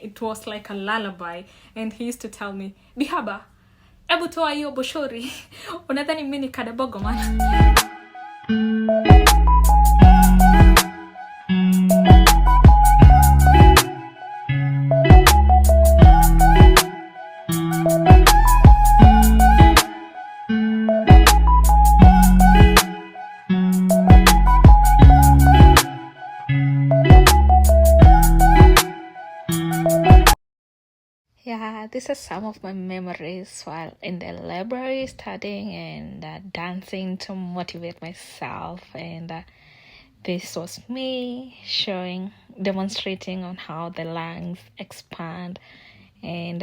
it was like a lullaby, and he used to tell me, Bihaba, ebu toa hiyo boshori. Unadhani mimi ni kadebogo man? Yeah, this is some of my memories while in the library studying and dancing to motivate myself. And this was me demonstrating on how the lungs expand and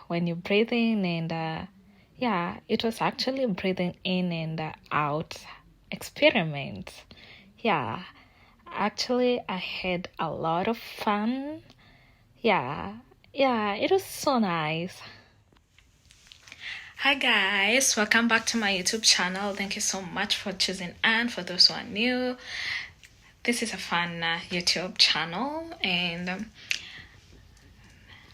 when you breathe in and yeah, it was actually breathing in and out experiment. Yeah, actually, I had a lot of fun. Yeah, yeah, it was so nice. Hi guys, welcome back to my YouTube channel. Thank you so much for choosing Anne. For those who are new, this is a fun YouTube channel and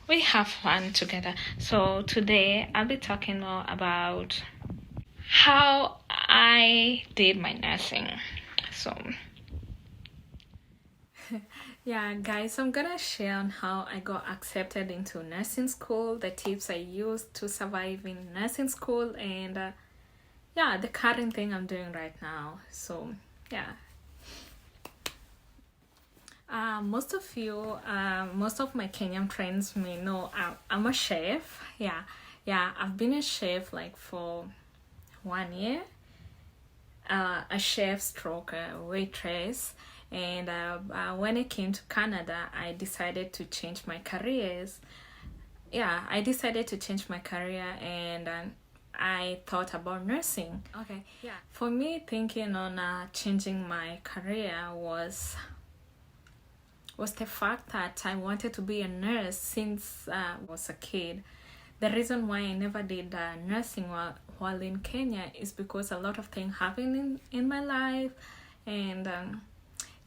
we have fun together. So today I'll be talking about how I did my nursing. So yeah, guys, I'm gonna share on how I got accepted into nursing school, the tips I used to survive in nursing school, and yeah, the current thing I'm doing right now. So yeah, most of my Kenyan friends may know I'm a chef. Yeah, I've been a chef like for 1 year. A chef stroke a waitress, and when I came to Canada, I decided to change my careers. Yeah, I decided to change my career, and I thought about nursing. Okay, yeah. For me, thinking on changing my career was the fact that I wanted to be a nurse since I was a kid. The reason why I never did nursing while in Kenya is because a lot of things happened in my life, and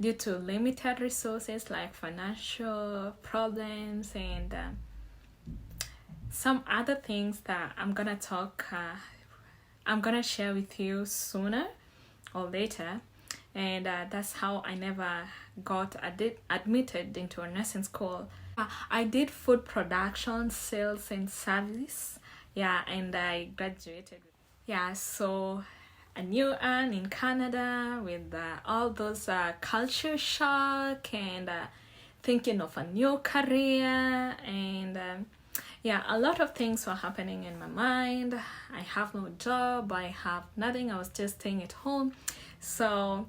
due to limited resources like financial problems and some other things that I'm gonna share with you sooner or later. And that's how I never got admitted into a nursing school. I did food production, sales, and service. Yeah, and I graduated. Yeah, so a new Anne in Canada with all those culture shock and thinking of a new career and yeah, a lot of things were happening in my mind. I have no job, I have nothing, I was just staying at home. So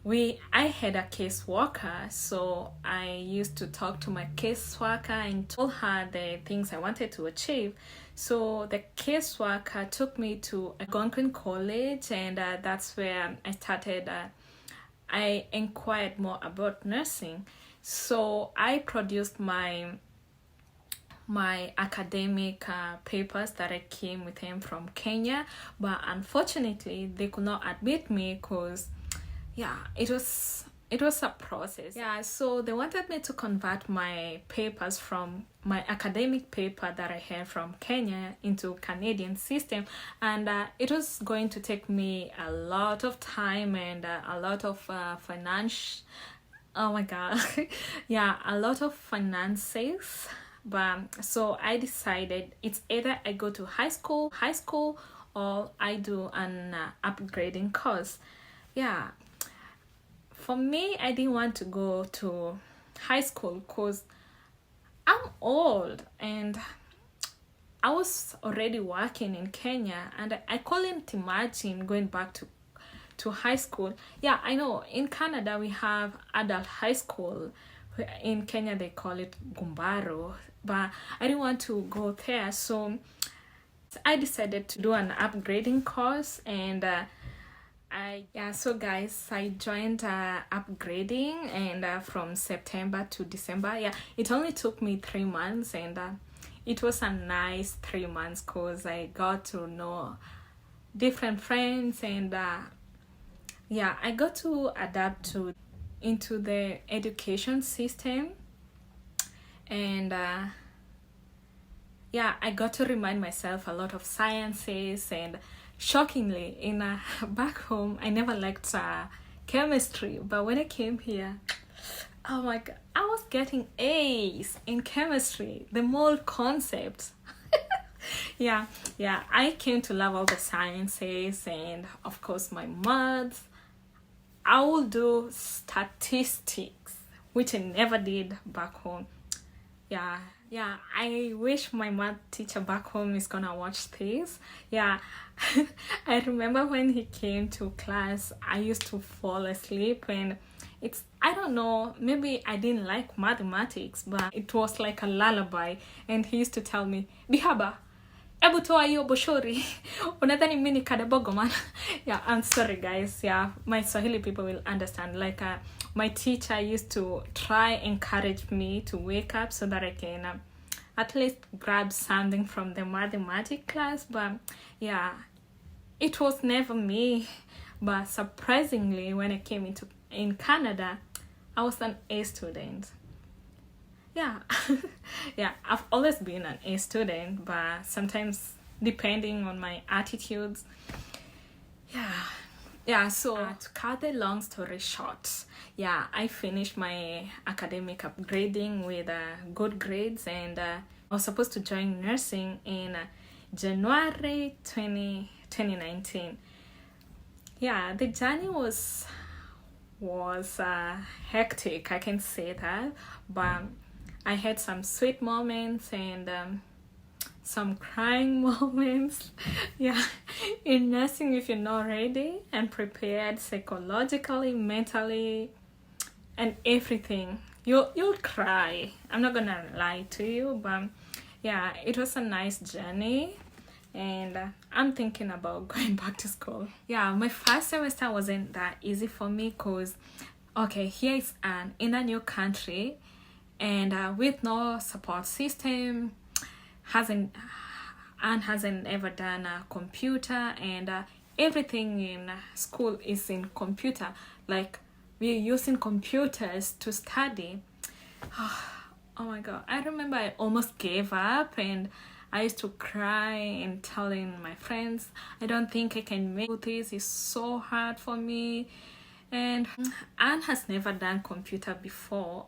I had a caseworker, so I used to talk to my caseworker and told her the things I wanted to achieve. So the caseworker took me to Algonquin College, and that's where I started. I inquired more about nursing. So I produced my academic papers that I came with him from Kenya, but unfortunately they could not admit me because yeah, it was a process. Yeah, so they wanted me to convert my papers from my academic paper that I had from Kenya into Canadian system, and it was going to take me a lot of time and a lot of finance. Oh my god. Yeah, a lot of finances. But so I decided it's either I go to high school or I do an upgrading course. Yeah, for me, I didn't want to go to high school because I'm old and I was already working in Kenya, and I couldn't imagine going back to high school. Yeah, I know in Canada we have adult high school. In Kenya they call it Gumbaro, but I didn't want to go there, so I decided to do an upgrading course. And so guys, I joined upgrading, and from September to December. Yeah, it only took me 3 months, and it was a nice 3 months because I got to know different friends, and yeah, I got to adapt into the education system. And yeah, I got to remind myself a lot of sciences. And shockingly, in back home, I never liked chemistry, but when I came here, oh my god, I was getting A's in chemistry, the mole concept. yeah, yeah, I came to love all the sciences and of course my maths. I will do statistics, which I never did back home. Yeah, yeah, I wish my math teacher back home is gonna watch this. Yeah, I remember when he came to class, I used to fall asleep, and I don't know, maybe I didn't like mathematics, but it was like a lullaby. And he used to tell me, Bihaba, ebu toa hiyo boshori. Unadhani mimi ni kadebogo man. Yeah, I'm sorry guys. Yeah, my Swahili people will understand. Like my teacher used to try encourage me to wake up so that I can at least grab something from the mathematics class. But yeah, it was never me. But surprisingly, when I came in Canada, I was an A student. Yeah. Yeah, I've always been an A student, but sometimes depending on my attitudes. Yeah, so to cut the long story short, yeah, I finished my academic upgrading with good grades, and I was supposed to join nursing in January 2019. Yeah, the journey was hectic, I can say that, but I had some sweet moments and some crying moments. Yeah, in nursing, if you're not ready and prepared psychologically, mentally, and everything, you'll cry. I'm not gonna lie to you, but yeah, it was a nice journey, and I'm thinking about going back to school. Yeah, my first semester wasn't that easy for me because, okay, here is in a new country, and with no support system, hasn't ever done a computer, and everything in school is in computer. Like, we're using computers to study. Oh my god, I remember I almost gave up, and I used to cry and telling my friends, I don't think I can make this, it's so hard for me. And Anne has never done computer before,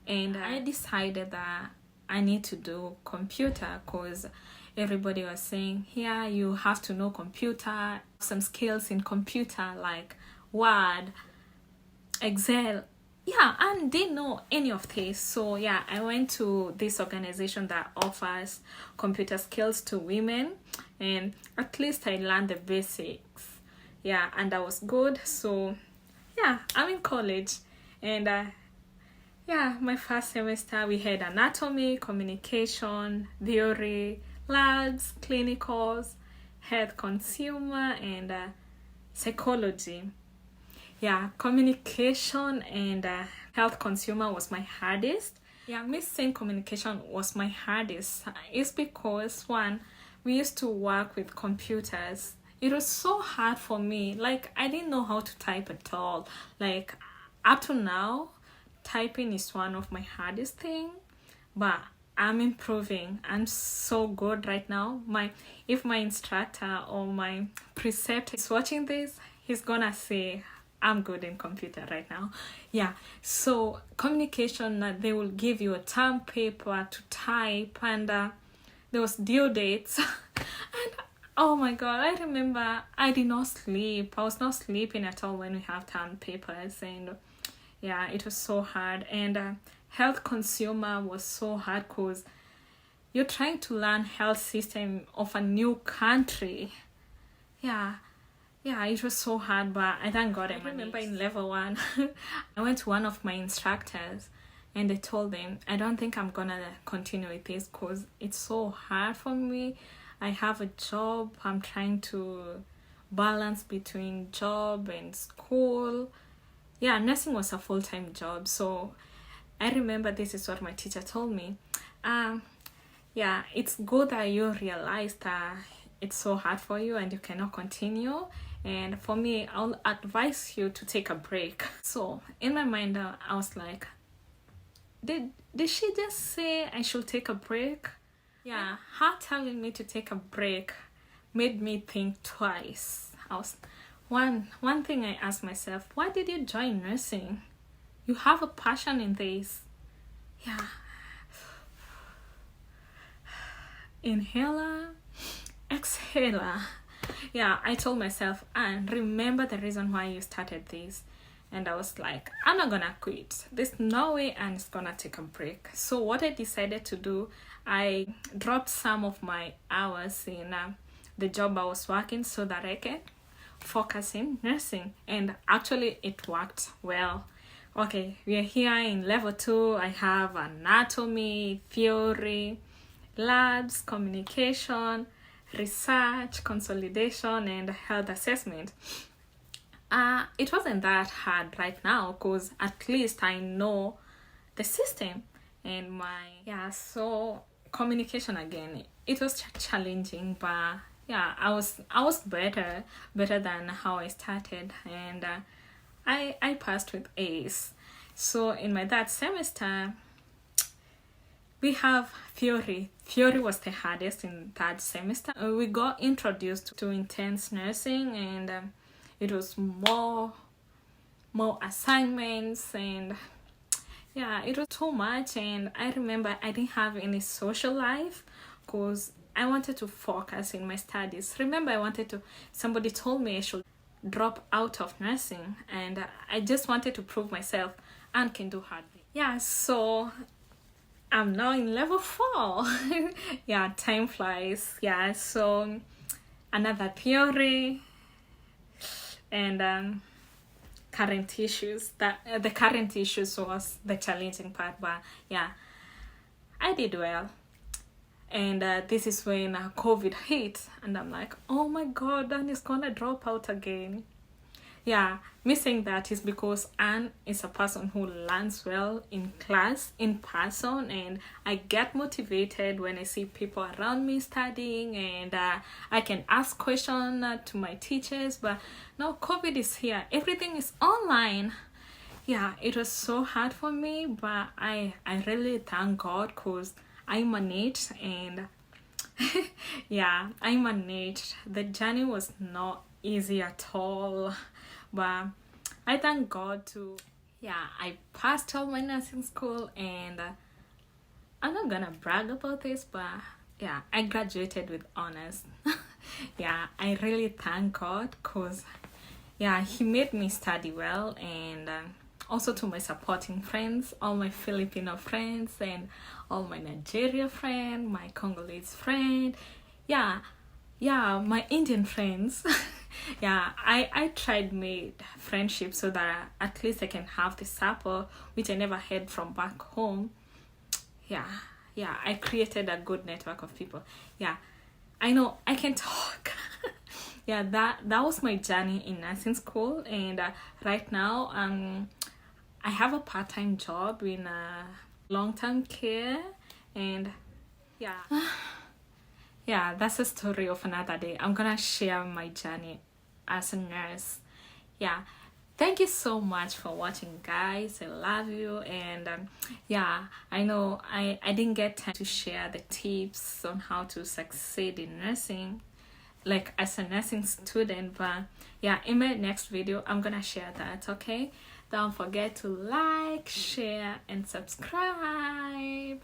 and I decided that I need to do computer because everybody was saying, yeah, you have to know computer, some skills in computer like Word, Excel. Yeah, and didn't know any of this. So yeah, I went to this organization that offers computer skills to women, and at least I learned the basics. Yeah, and that was good. So yeah, I'm in college, and yeah, my first semester we had anatomy, communication, theory, labs, clinicals, health consumer, and psychology. Yeah, communication and health consumer was my hardest. Yeah, me saying communication was my hardest is because, one, we used to work with computers. It was so hard for me. Like, I didn't know how to type at all. Like, up to now, typing is one of my hardest thing, but I'm improving. I'm so good right now. If my instructor or my preceptor is watching this, he's gonna say I'm good in computer right now. Yeah, so communication, they will give you a term paper to type, and there was due dates. And oh my god, I remember I did not sleep. I was not sleeping at all when we have term papers, and yeah, it was so hard. And health consumer was so hard because you're trying to learn health system of a new country. Yeah, it was so hard, but I thank God I remember in level 1, I went to one of my instructors and I told them, I don't think I'm gonna continue with this because it's so hard for me. I have a job, I'm trying to balance between job and school. Yeah, nursing was a full-time job. So I remember this is what my teacher told me. Yeah, it's good that you realize that it's so hard for you and you cannot continue. And for me, I'll advise you to take a break. So in my mind, I was like, did she just say I should take a break? Yeah, her telling me to take a break made me think twice. One thing I asked myself, why did you join nursing? You have a passion in this. Yeah. Inhaler, exhaler. Yeah, I told myself, and remember the reason why you started this. And I was like, I'm not gonna quit. There's no way I'm just gonna take a break. So what I decided to do, I dropped some of my hours in the job I was working so that I can focus in nursing. And actually it worked well. Okay, we are here in level 2. I have anatomy, theory, labs, communication, research, consolidation, and health assessment. It wasn't that hard right now because at least I know the system and so communication again, it was challenging, but yeah, I was better than how I started, and I passed with A's. So in my third semester we have theory. Theory was the hardest in third semester. We got introduced to intense nursing, and it was more assignments, and yeah, it was too much. And I remember I didn't have any social life because I wanted to focus in my studies. Remember, somebody told me I should drop out of nursing, and I just wanted to prove myself and can do hard. Yeah, so I'm now in level 4. Yeah, time flies. Yeah, so another theory and current issues. The current issues was the challenging part, but yeah, I did well. And this is when COVID hit, and I'm like, oh my god, Dan is gonna drop out again. Yeah, me saying that is because Anne is a person who learns well in class, in person, and I get motivated when I see people around me studying, and I can ask questions to my teachers. But now COVID is here, everything is online. Yeah, it was so hard for me, but I really thank God because I managed, and yeah, I managed. The journey was not easy at all, but I thank God too. Yeah, I passed all my nursing school, and I'm not gonna brag about this, but yeah, I graduated with honors. Yeah, I really thank God because yeah, he made me study well, and also to my supporting friends, all my Filipino friends and all my Nigeria friend, my Congolese friend, yeah, my Indian friends. Yeah, I tried made friendships so that at least I can have the support which I never had from back home. Yeah, I created a good network of people. Yeah, I know I can talk. Yeah, that was my journey in nursing school, and right now I have a part-time job in long-term care, and yeah. Yeah, that's a story of another day. I'm gonna share my journey as a nurse. Yeah, thank you so much for watching, guys. I love you, and yeah, I know I didn't get time to share the tips on how to succeed in nursing, like as a nursing student, but yeah, in my next video I'm gonna share that. Okay, don't forget to like, share, and subscribe.